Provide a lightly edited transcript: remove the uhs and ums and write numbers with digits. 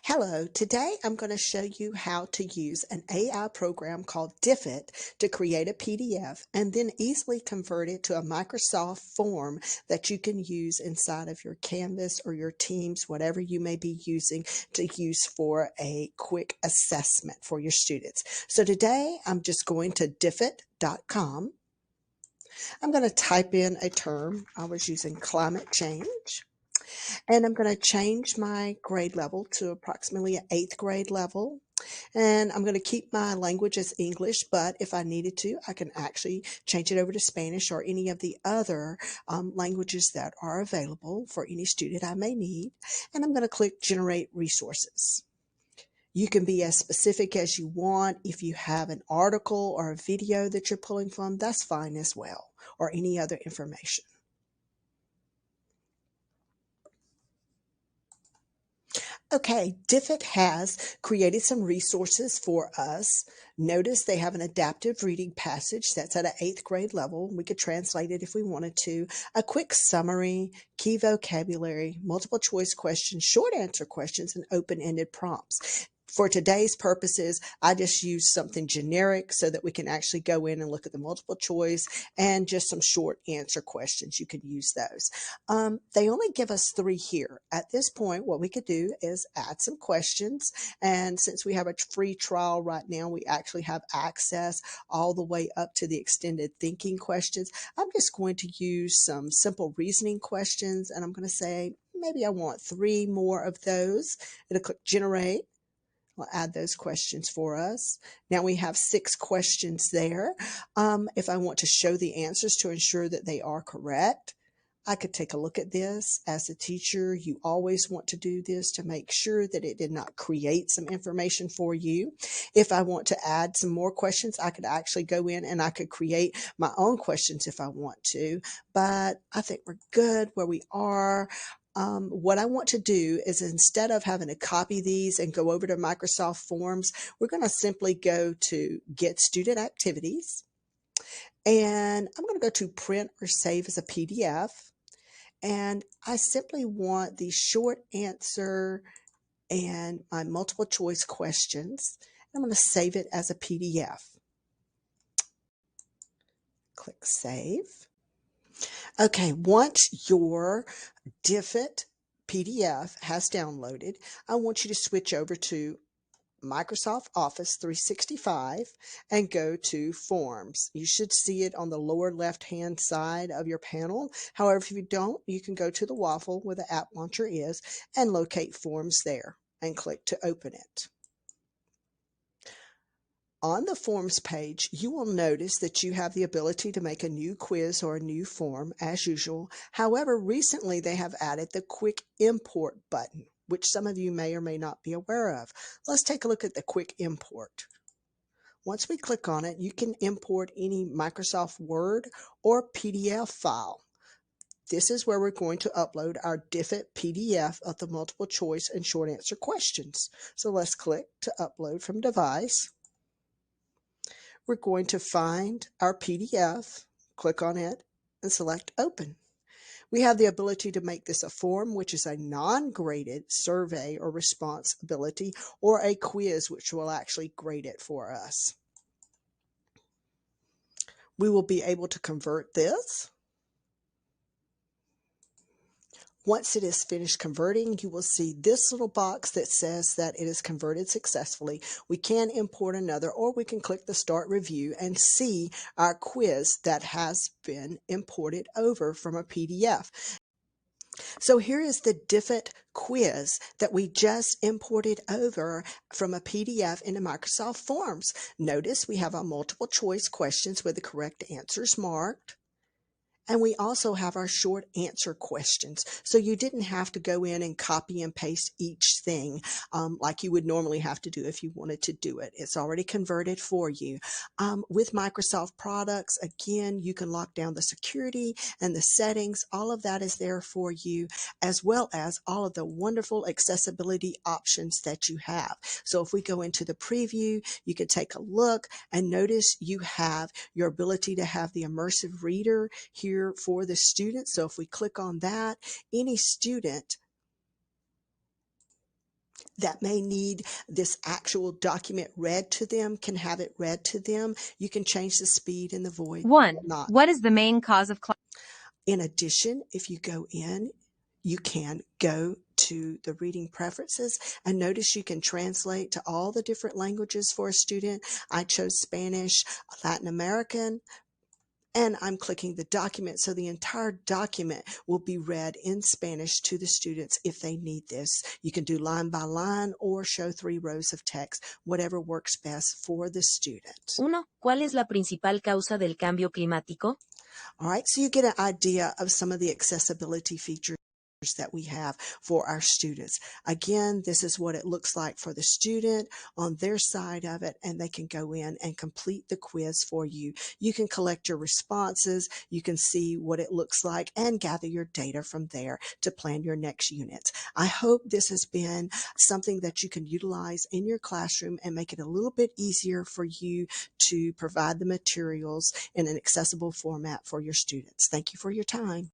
Hello, today I'm going to show you how to use an AI program called Diffit to create a PDF and then easily convert it to a Microsoft form that you can use inside of your Canvas or your Teams, whatever you may be using to use for a quick assessment for your students. So today I'm just going to diffit.com. I'm going to type in a term. I was using climate change. And I'm going to change my grade level to approximately an 8th grade level. And I'm going to keep my language as English, but if I needed to, I can actually change it over to Spanish or any of the other languages that are available for any student I may need. And I'm going to click Generate Resources. You can be as specific as you want. If you have an article or a video that you're pulling from, that's fine as well, or any other information. Okay, Diffit has created some resources for us. Notice they have an adaptive reading passage that's at an 8th grade level. We could translate it if we wanted to. A quick summary, key vocabulary, multiple choice questions, short answer questions, and open-ended prompts. For today's purposes, I just use something generic so that we can actually go in and look at the multiple choice and just some short answer questions. You can use those. They only give us 3 here. At this point, what we could do is add some questions. And since we have a free trial right now, we actually have access all the way up to the extended thinking questions. I'm just going to use some simple reasoning questions, and I'm going to say, maybe I want 3 more of those. It'll click generate. We'll add those questions for us. Now we have 6 questions there. If I want to show the answers to ensure that they are correct, I could take a look at this. As a teacher, you always want to do this to make sure that it did not create some information for you. If I want to add some more questions, I could actually go in and I could create my own questions if I want to, but I think we're good where we are. What I want to do is, instead of having to copy these and go over to Microsoft Forms, we're going to simply go to Get Student Activities. And I'm going to go to Print or Save as a PDF. And I simply want the short answer and my multiple choice questions. I'm going to save it as a PDF. Click Save. Okay, once your Diffit PDF has downloaded, I want you to switch over to Microsoft Office 365 and go to Forms. You should see it on the lower left-hand side of your panel. However, if you don't, you can go to the waffle where the app launcher is and locate Forms there and click to open it. On the Forms page, you will notice that you have the ability to make a new quiz or a new form as usual. However, recently they have added the Quick Import button, which some of you may or may not be aware of. Let's take a look at the Quick Import. Once we click on it, you can import any Microsoft Word or PDF file. This is where we're going to upload our Diffit PDF of the multiple choice and short answer questions. So let's click to upload from device. We're going to find our PDF, click on it, and select Open. We have the ability to make this a form, which is a non-graded survey or responsibility, or a quiz, which will actually grade it for us. We will be able to convert this. Once it is finished converting, you will see this little box that says that it is converted successfully. We can import another, or we can click the Start Review and see our quiz that has been imported over from a PDF. So here is the Diffit quiz that we just imported over from a PDF into Microsoft Forms. Notice we have our multiple choice questions with the correct answers marked. And we also have our short answer questions. So you didn't have to go in and copy and paste each thing like you would normally have to do if you wanted to do it. It's already converted for you. With Microsoft products, again, you can lock down the security and the settings. All of that is there for you, as well as all of the wonderful accessibility options that you have. So if we go into the preview, you can take a look and notice you have your ability to have the immersive reader here for the student. So if we click on that, any student that may need this actual document read to them can have it read to them. You can change the speed and the voice or 1. not. What is the main cause of class? In addition, if you go in, you can go to the reading preferences and notice you can translate to all the different languages for a student. I chose Spanish, Latin American, and I'm clicking the document, so the entire document will be read in Spanish to the students if they need this. You can do line by line or show 3 rows of text, whatever works best for the student. 1. ¿Cuál es la principal causa del cambio climático? All right, so you get an idea of some of the accessibility features that we have for our students. Again, this is what it looks like for the student on their side of it, and they can go in and complete the quiz for you. You can collect your responses, you can see what it looks like, and gather your data from there to plan your next unit. I hope this has been something that you can utilize in your classroom and make it a little bit easier for you to provide the materials in an accessible format for your students. Thank you for your time.